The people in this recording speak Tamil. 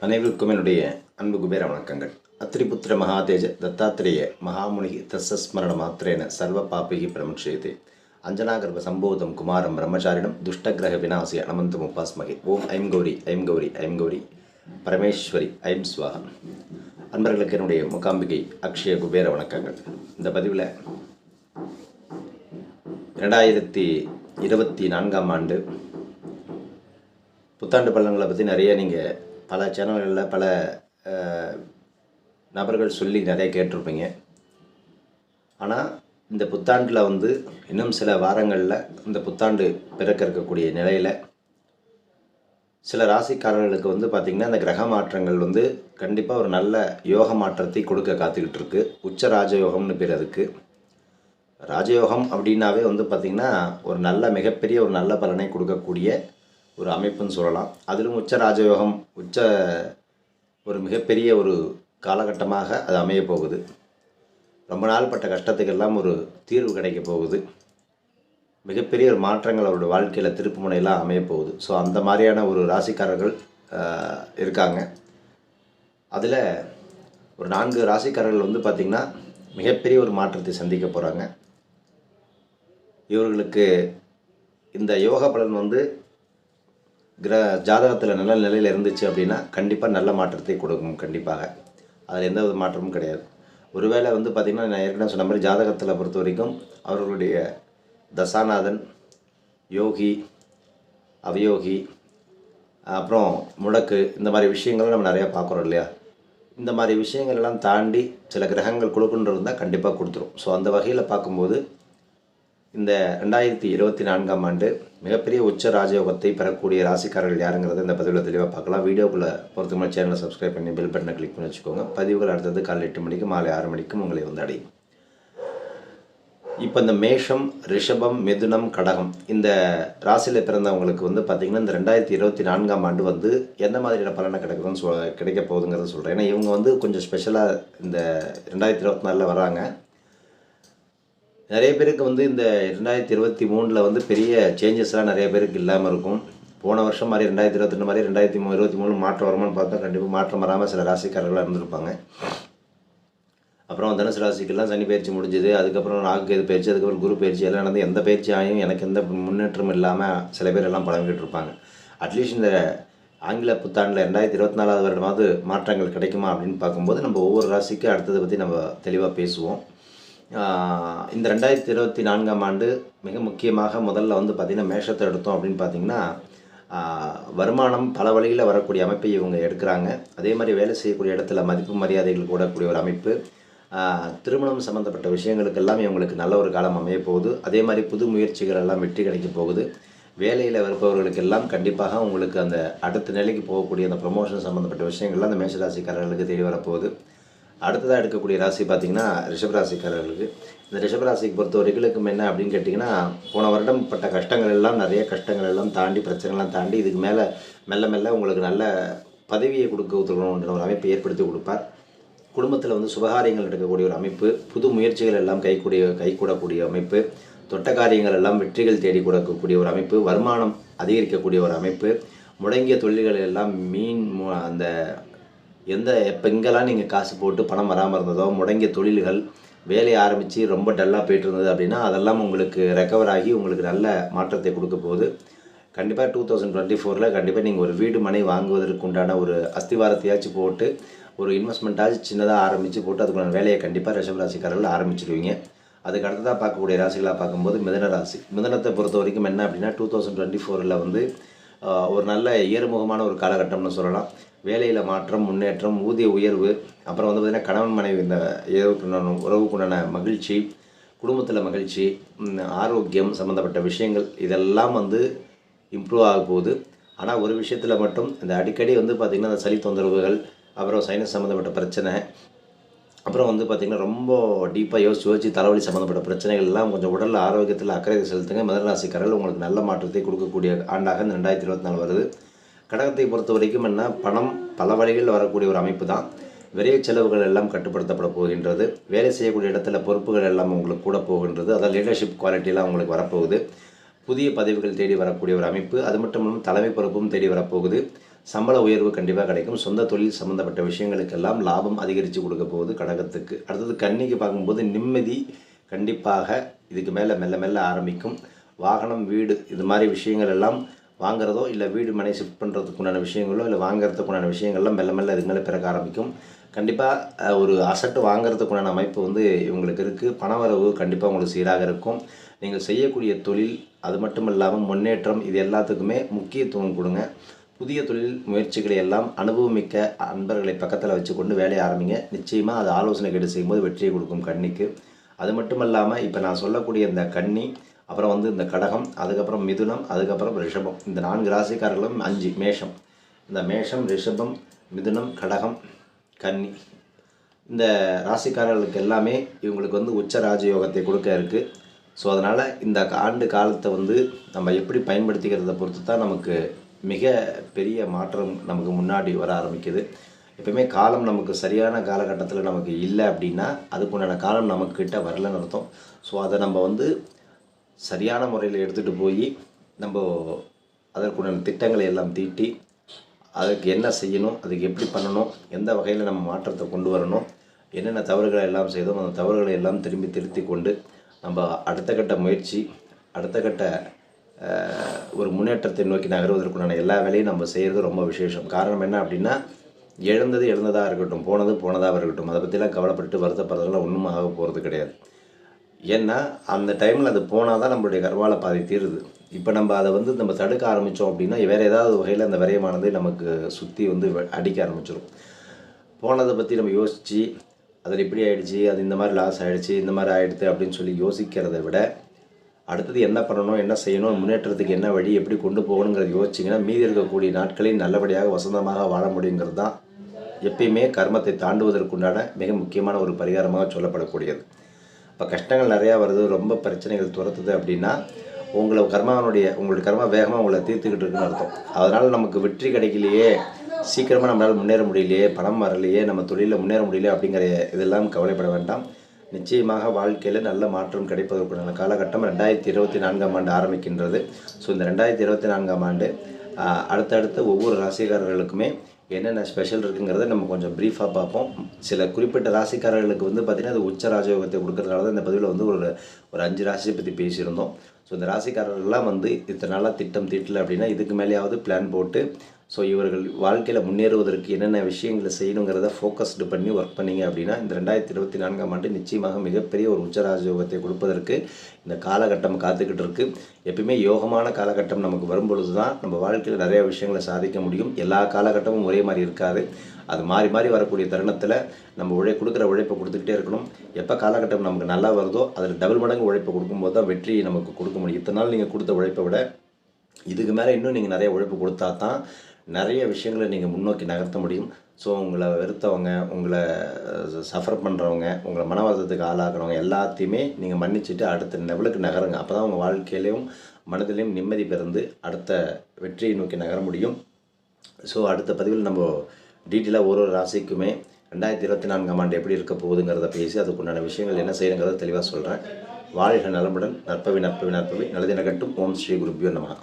அனைவருக்கும் என்னுடைய அன்பு குபேர வணக்கங்கள். அத்திரிபுத்திர மகாதேஜ தத்தாத்திரேய மகாமுனி தஸ்ஸஸ்மரண மாத்திரேன சர்வ பாபிகி பிரமுட்சேதே அஞ்சனாகர்ப சம்போதம் குமாரம் பிரம்மச்சாரிடம் துஷ்டகிரக விநாசிய அனமந்தம் உபாஸ்மகே. ஓம் ஐம் கௌரி ஐம் கௌரி ஐம் கௌரி பரமேஸ்வரி ஐம் ஸ்வாகா. அன்பர்களுக்கு என்னுடைய மூகாம்பிகை அக்ஷய குபேர வணக்கங்கள். இந்த பதிவில் 2024 ஆண்டு புத்தாண்டு பலன்களை பற்றி நிறைய நீங்கள் பல சேனல்களில் பல நபர்கள் சொல்லி நிறைய கேட்டிருப்பீங்க. ஆனால் இந்த புத்தாண்டில் இன்னும் சில வாரங்களில் இந்த புத்தாண்டு பிறக்க இருக்கக்கூடிய நிலையில் சில ராசிக்காரர்களுக்கு பார்த்திங்கன்னா இந்த கிரக மாற்றங்கள் கண்டிப்பாக ஒரு நல்ல யோக மாற்றத்தை கொடுக்க காத்துக்கிட்டு இருக்கு. உச்ச ராஜயோகம்னு பேர் அதுக்கு. ராஜயோகம் அப்படின்னாவே பார்த்திங்கன்னா ஒரு நல்ல மிகப்பெரிய ஒரு நல்ல பலனை கொடுக்கக்கூடிய ஒரு அமைப்புன்னு சொல்லலாம். அதிலும் உச்ச ராஜயோகம் ஒரு மிகப்பெரிய ஒரு காலகட்டமாக அது அமைய போகுது. ரொம்ப நாள் பட்ட கஷ்டத்துக்கெல்லாம் ஒரு தீர்வு கிடைக்க போகுது. மிகப்பெரிய ஒரு மாற்றங்கள் அவருடைய வாழ்க்கையில் திருப்பு முனையெல்லாம் அமைய போகுது. ஸோ அந்த மாதிரியான ஒரு ராசிக்காரர்கள் இருக்காங்க. அதில் ஒரு 4 ராசிக்காரர்கள் பார்த்திங்கன்னா மிகப்பெரிய ஒரு மாற்றத்தை சந்திக்க போகிறாங்க. இவர்களுக்கு இந்த யோக பலன் ஜாதகத்தில் நல்ல நிலையில் இருந்துச்சு அப்படின்னா கண்டிப்பாக நல்ல மாற்றத்தை கொடுக்கும். கண்டிப்பாக அதில் எந்த ஒரு மாற்றமும் கிடையாது. ஒருவேளை பார்த்திங்கன்னா நான் ஏற்கனவே சொன்ன மாதிரி ஜாதகத்தில் பொறுத்த வரைக்கும் அவர்களுடைய தசாநாதன், யோகி, அவயோகி, அப்புறம் முடக்கு, இந்த மாதிரி விஷயங்களும் நம்ம நிறையா பார்க்குறோம் இல்லையா. இந்த மாதிரி விஷயங்கள் எல்லாம் தாண்டி சில கிரகங்கள் கொடுக்குன்றது இருந்தால் கண்டிப்பாக கொடுத்துரும். ஸோ அந்த வகையில் பார்க்கும்போது இந்த 2024 ஆண்டு மிகப்பெரிய உச்ச ராஜயோகத்தை பெறக்கூடிய ராசிக்காரர்கள் யாருங்கிறத இந்த பதிவில் தெளிவாக பார்க்கலாம். வீடியோக்குள்ளே பொறுத்தவரை சேனலை சப்ஸ்கிரைப் பண்ணி பெல் பட்டனை கிளிக் பண்ணி வச்சுக்கோங்க. பதிவுகள் அடுத்தது காலை 8 மணிக்கு மாலை 6 மணிக்கும் உங்களை அடையும். இப்போ இந்த மேஷம், ரிஷபம், மிதுனம், கடகம் இந்த ராசியில் பிறந்தவங்களுக்கு பார்த்திங்கன்னா இந்த 2024 ஆண்டு எந்த மாதிரியான பலனை கிடைக்க போகுதுங்கிறத சொல்கிறேன். ஏன்னா இவங்க கொஞ்சம் ஸ்பெஷலாக இந்த 2024 வராங்க. நிறைய பேருக்கு இந்த 2023 பெரிய சேஞ்சஸ்லாம் நிறைய பேருக்கு இல்லாமல் இருக்கும். போன வருஷம் மாதிரி 2022 மாதிரி 2023 மாற்றம் வருமானு பார்த்தா கண்டிப்பாக மாற்றம் வராமல் சில ராசிக்காரர்களாக இருந்திருப்பாங்க. அப்புறம் தனுசு ராசிக்கெல்லாம் சனி பயிற்சி முடிஞ்சுது. அதுக்கப்புறம் ராகு பயிற்சி, அதுக்கப்புறம் குரு பயிற்சி எல்லாம் நடந்து எந்த பயிற்சி ஆகியும் எனக்கு எந்த முன்னேற்றமும் இல்லாமல் சில பேர் எல்லாம் பழகிட்டு இருப்பாங்க. அட்லீஸ்ட் இந்த ஆங்கில புத்தாண்டில் 2024 வருடமாவது மாற்றங்கள் கிடைக்குமா அப்படின்னு பார்க்கும்போது நம்ம ஒவ்வொரு ராசிக்கு அடுத்ததை பற்றி நம்ம தெளிவாக பேசுவோம். இந்த 2024 ஆண்டு மிக முக்கியமாக முதல்ல பார்த்திங்கன்னா மேஷத்தை எடுத்தோம் அப்படின்னு பார்த்திங்கன்னா வருமானம் பல வழியில் வரக்கூடிய அமைப்பை இவங்க எடுக்கிறாங்க. அதே மாதிரி வேலை செய்யக்கூடிய இடத்துல மதிப்பு மரியாதைகள் கூடக்கூடிய ஒரு அமைப்பு, திருமணம் சம்மந்தப்பட்ட விஷயங்களுக்கெல்லாம் இவங்களுக்கு நல்ல ஒரு காலம் அமைய போகுது. அதே மாதிரி புது முயற்சிகள் எல்லாம் வெற்றி கிடைக்க போகுது. வேலையில் இருப்பவர்களுக்கெல்லாம் கண்டிப்பாக உங்களுக்கு அந்த அடுத்த நிலைக்கு போகக்கூடிய அந்த ப்ரொமோஷன் சம்மந்தப்பட்ட விஷயங்கள்லாம் அந்த மேஷராசிக்காரர்களுக்கு தெரிய வரப்போகுது. அடுத்ததாக எடுக்கக்கூடிய ராசி பார்த்திங்கன்னா ரிஷபராசிக்காரர்களுக்கு. இந்த ரிஷபராசிக்கு பொறுத்த வரைக்கும் என்ன அப்படின்னு கேட்டிங்கன்னா, போன வருடம் பட்ட கஷ்டங்கள் எல்லாம் நிறைய கஷ்டங்கள் எல்லாம் தாண்டி பிரச்சனைலாம் தாண்டி இதுக்கு மேலே மெல்ல மெல்ல உங்களுக்கு நல்ல பதவியை கொடுக்கணுன்ற ஒரு அமைப்பை ஏற்படுத்தி கொடுப்பார். குடும்பத்தில் சுபகாரியங்கள் எடுக்கக்கூடிய ஒரு அமைப்பு, புது முயற்சிகள் எல்லாம் கைகூடக்கூடிய அமைப்பு, தொட்ட காரியங்கள் எல்லாம் வெற்றிகள் தேடி கொடுக்கக்கூடிய ஒரு அமைப்பு, வருமானம் அதிகரிக்கக்கூடிய ஒரு அமைப்பு, முடங்கிய தொழில்கள் எல்லாம் அந்த எங்கெல்லாம் நீங்கள் காசு போட்டு பணம் வராமல் இருந்ததோ, முடங்கிய தொழில்கள் வேலையை ஆரம்பித்து ரொம்ப டல்லாக போய்ட்டு இருந்தது அப்படின்னா அதெல்லாம் உங்களுக்கு ரெக்கவர் ஆகி உங்களுக்கு நல்ல மாற்றத்தை கொடுக்க போகுது. கண்டிப்பாக 2024 கண்டிப்பாக நீங்கள் ஒரு வீடு மனை வாங்குவதற்கு உண்டான ஒரு அஸ்திவாரத்தையாச்சும் போட்டு ஒரு இன்வெஸ்ட்மெண்ட்டாச்சும் சின்னதாக ஆரம்பித்து போட்டு அதுக்கான வேலையை கண்டிப்பாக ரிஷபராசிக்காரர்கள் ஆரம்பிச்சிடுவீங்க. அதுக்கு அடுத்ததாக பார்க்கக்கூடிய ராசிகளாக பார்க்கும்போது மிதுன ராசி. மிதுனத்தை பொறுத்த வரைக்கும் என்ன அப்படின்னா 2024 ஒரு நல்ல ஏறுமுகமான ஒரு காலகட்டம்னு சொல்லலாம். வேலையில் மாற்றம், முன்னேற்றம், ஊதிய உயர்வு, அப்புறம் பார்த்திங்கன்னா கணவன் மனைவி இந்த உறவுக்குண்டான மகிழ்ச்சி, குடும்பத்தில் மகிழ்ச்சி, ஆரோக்கியம் சம்மந்தப்பட்ட விஷயங்கள் இதெல்லாம் இம்ப்ரூவ் ஆக போகுது. ஆனால் ஒரு விஷயத்தில் மட்டும் இந்த அடிக்கடி பார்த்திங்கன்னா அந்த சளி தொந்தரவுகள், அப்புறம் சைனஸ் சம்மந்தப்பட்ட பிரச்சனை, அப்புறம் பார்த்திங்கன்னா ரொம்ப டீப்பாக யோசிச்சு தலைவலி சம்மந்தப்பட்ட பிரச்சனைகள் எல்லாம் கொஞ்சம் உடலில் ஆரோக்கியத்தில் அக்கறை செலுத்துங்க. மிதுனராசிக்காரர்கள் உங்களுக்கு நல்ல மாற்றத்தை கொடுக்கக்கூடிய ஆண்டாக இந்த 2024 வருது. கடகத்தை பொறுத்த வரைக்கும் என்ன, பணம் பல வழிகளில் வரக்கூடிய ஒரு அமைப்பு தான். விரைய செலவுகள் எல்லாம் கட்டுப்படுத்தப்பட போகின்றது. வேலை செய்யக்கூடிய இடத்துல பொறுப்புகள் எல்லாம் உங்களுக்கு கூட போகின்றது. அதாவது லீடர்ஷிப் குவாலிட்டியெல்லாம் உங்களுக்கு வரப்போகுது. புதிய பதவிகள் தேடி வரக்கூடிய ஒரு அமைப்பு. அது மட்டும் இல்லாமல் தலைமை பொறுப்பும் தேடி வரப்போகுது. சம்பள உயர்வு கண்டிப்பாக கிடைக்கும். சொந்த தொழில் சம்மந்தப்பட்ட விஷயங்களுக்கெல்லாம் லாபம் அதிகரித்து கொடுக்க போகுது கடகத்துக்கு. அடுத்தது கன்னிக்கு பார்க்கும்போது நிம்மதி கண்டிப்பாக இதுக்கு மேலே மெல்ல மெல்ல ஆரம்பிக்கும். வாகனம், வீடு இது மாதிரி விஷயங்கள் எல்லாம் வாங்குறதோ இல்லை வீடு மனை ஷிஃப்ட் பண்ணுறதுக்குண்டான விஷயங்களோ இல்லை வாங்குறதுக்குண்டான விஷயங்கள்லாம் மெல்ல மெல்ல இதுக்கு மேலே பிறக்க ஆரம்பிக்கும். கண்டிப்பாக ஒரு அசட்டு வாங்குறதுக்குண்டான அமைப்பு வந்து இவங்களுக்கு இருக்குது. பணவரவு கண்டிப்பாக உங்களுக்கு சீராக இருக்கும். நீங்கள் செய்யக்கூடிய தொழில் அது மட்டும் இல்லாமல் முன்னேற்றம் இது எல்லாத்துக்குமே முக்கியத்துவம் கொடுங்க. புதிய தொழில் முயற்சிகளை எல்லாம் அனுபவமிக்க அன்பர்களை பக்கத்தில் வச்சு கொண்டு வேலையை ஆரம்பிங்க. நிச்சயமாக அது ஆலோசனை கேட்டு செய்யும்போது வெற்றியை கொடுக்கும் கன்னிக்கு. அது மட்டும் இல்லாமல் இப்போ நான் சொல்லக்கூடிய இந்த கன்னி, அப்புறம் வந்து இந்த கடகம், அதுக்கப்புறம் மிதுனம், அதுக்கப்புறம் ரிஷபம், இந்த 4 ராசிக்காரர்களும் 5 மேஷம். இந்த மேஷம், ரிஷபம், மிதுனம், கடகம், கன்னி இந்த ராசிக்காரர்களுக்கு எல்லாமே இவங்களுக்கு வந்து உச்ச ராஜயோகத்தை கொடுக்க இருக்குது. ஸோ அதனால் இந்த ஆண்டு காலத்தை வந்து நம்ம எப்படி பயன்படுத்திக்கிறத பொறுத்து தான் நமக்கு மிக பெரிய மாற்றம் நமக்கு முன்னாடி வர ஆரம்பிக்குது. எப்பவுமே காலம் நமக்கு சரியான காலகட்டத்தில் நமக்கு இல்லை அப்படின்னா அதுக்குண்டான காலம் நம்மக்கிட்ட வரலன்னு அர்த்தம். ஸோ அதை நம்ம வந்து சரியான முறையில் எடுத்துகிட்டு போய் நம்ம அதற்குண்டான திட்டங்களை எல்லாம் தீட்டி அதுக்கு என்ன செய்யணும், அதுக்கு எப்படி பண்ணணும், எந்த வகையில் நம்ம மாற்றத்தை கொண்டு வரணும், என்னென்ன தவறுகளை எல்லாம் செய்தோம் அந்த தவறுகளை எல்லாம் திருத்தி கொண்டு நம்ம அடுத்த கட்ட முயற்சி, அடுத்த கட்ட ஒரு முன்னேற்றத்தை நோக்கி நகர்வதற்குண்டான எல்லா வேலையும் நம்ம செய்கிறது ரொம்ப விசேஷம். காரணம் என்ன அப்படின்னா எழுந்ததாக இருக்கட்டும், போனதாக இருக்கட்டும், அதை பற்றிலாம் கவலைப்பட்டு வருத்தப்படுறதுலாம் ஒன்றும் ஆக போகிறது கிடையாது. ஏன்னா அந்த டைமில் அது போனால் தான் நம்மளுடைய கர்மால பாதி தீருது. இப்போ நம்ம அதை வந்து நம்ம தடுக்க ஆரம்பித்தோம் அப்படின்னா வேறு ஏதாவது வகையில் அந்த விரயமானது நமக்கு சுற்றி வந்து அடிக்க ஆரம்பிச்சிடும். போனதை பற்றி நம்ம யோசித்து அதில் இப்படி ஆகிடுச்சி, அது இந்த மாதிரி லாஸ் ஆகிடுச்சி, இந்த மாதிரி ஆகிடுது அப்படின்னு சொல்லி யோசிக்கிறத விட அடுத்தது என்ன பண்ணணும், என்ன செய்யணும், முன்னேற்றத்துக்கு என்ன வழி, எப்படி கொண்டு போகணுங்கிறத யோசிச்சிங்கன்னா மீதி இருக்கக்கூடிய நாட்களில் நல்லபடியாக வசந்தமாக வாழ முடியுங்கிறது தான் எப்பயுமே கர்மத்தை தாண்டுவதற்குண்டான மிக முக்கியமான ஒரு பரிகாரமாக சொல்லப்படக்கூடியது. இப்போ கஷ்டங்கள் நிறையா வருது, ரொம்ப பிரச்சனைகள் துரத்துது அப்படின்னா உங்களுடைய கர்மா வேகமாக உங்களை தீர்த்துக்கிட்டு இருக்குன்னு அர்த்தம். அதனால் நமக்கு வெற்றி கிடைக்கலையே, சீக்கிரமாக நம்மளால் முன்னேற முடியலையே, பணம் வரலையே, நம்ம தொழிலில் முன்னேற முடியலையே அப்படிங்கிற இதெல்லாம் கவலைப்பட வேண்டாம். நிச்சயமாக வாழ்க்கையில் நல்ல மாற்றம் கிடைப்பதற்குண்டான காலகட்டம் 2024ஆம் ஆண்டு ஆரம்பிக்கின்றது. ஸோ இந்த 2024ஆம் ஆண்டு அடுத்தடுத்த ஒவ்வொரு ராசிக்காரர்களுக்குமே என்னென்ன ஸ்பெஷல் இருக்குங்கிறத நம்ம கொஞ்சம் ப்ரீஃபாக பார்ப்போம். சில குறிப்பிட்ட ராசிக்காரர்களுக்கு வந்து பார்த்திங்கன்னா அது உச்ச ராஜயோகத்தை கொடுக்கறதுனால தான் இந்த பதிவில் வந்து ஒரு 5 ராசியை பற்றி பேசியிருந்தோம். ஸோ இந்த ராசிக்காரர்கள்லாம் வந்து இத்தனை நாளாக திட்டம் தீட்டலை அப்படின்னா இதுக்கு மேலேயாவது பிளான் போட்டு ஸோ இவர்கள் வாழ்க்கையில் முன்னேறுவதற்கு என்னென்ன விஷயங்களை செய்யணுங்கிறத ஃபோக்கஸ்டு பண்ணி ஒர்க் பண்ணிங்க அப்படின்னா இந்த 2024ஆம் ஆண்டு நிச்சயமாக மிகப்பெரிய ஒரு உச்சராஜயோகத்தை கொடுப்பதற்கு இந்த காலகட்டம் காத்துக்கிட்டு இருக்குது. எப்பயுமே யோகமான காலகட்டம் நமக்கு வரும்பொழுது தான் நம்ம வாழ்க்கையில் நிறைய விஷயங்களை சாதிக்க முடியும். எல்லா காலகட்டமும் ஒரே மாதிரி இருக்காது. அது மாறி மாறி வரக்கூடிய தருணத்தில் நம்ம கொடுக்குற உழைப்பை கொடுத்துக்கிட்டே இருக்கணும். எப்போ காலகட்டம் நமக்கு நல்லா வருதோ அதில் டபுள் மடங்கு உழைப்பை கொடுக்கும்போது தான் வெற்றியை நமக்கு கொடுக்க முடியும். இத்தனை நாள் நீங்கள் கொடுத்த உழைப்பை விட இதுக்கு மேலே இன்னும் நீங்கள் நிறைய உழைப்பு கொடுத்தா தான் நிறைய விஷயங்களை நீங்கள் முன்னோக்கி நகர்த்த முடியும். ஸோ உங்களை வெறுத்தவங்க, உங்களை சஃபர் பண்ணுறவங்க, உங்களை மன வருத்தத்துக்கு ஆளாக்குறவங்க எல்லாத்தையுமே நீங்கள் மன்னிச்சுட்டு அடுத்த லெவலுக்கு நகருங்க. அப்போ தான் உங்கள் வாழ்க்கையிலையும் மனதிலையும் நிம்மதி பிறந்து அடுத்த வெற்றியை நோக்கி நகர முடியும். ஸோ அடுத்த பதிவில் நம்ம டீட்டெயிலாக ஒரு ராசிக்குமே 2024ஆம் ஆண்டு எப்படி இருக்க போகுதுங்கிறத பேசி அதுக்குண்டான விஷயங்கள் என்ன செய்யணுங்கிறத தெளிவாக சொல்கிறேன். வாழ்க நலமுடன். நற்பவி நல்லது நடக்கட்டும். ஓம் ஸ்ரீ குருபியோ நமஹ.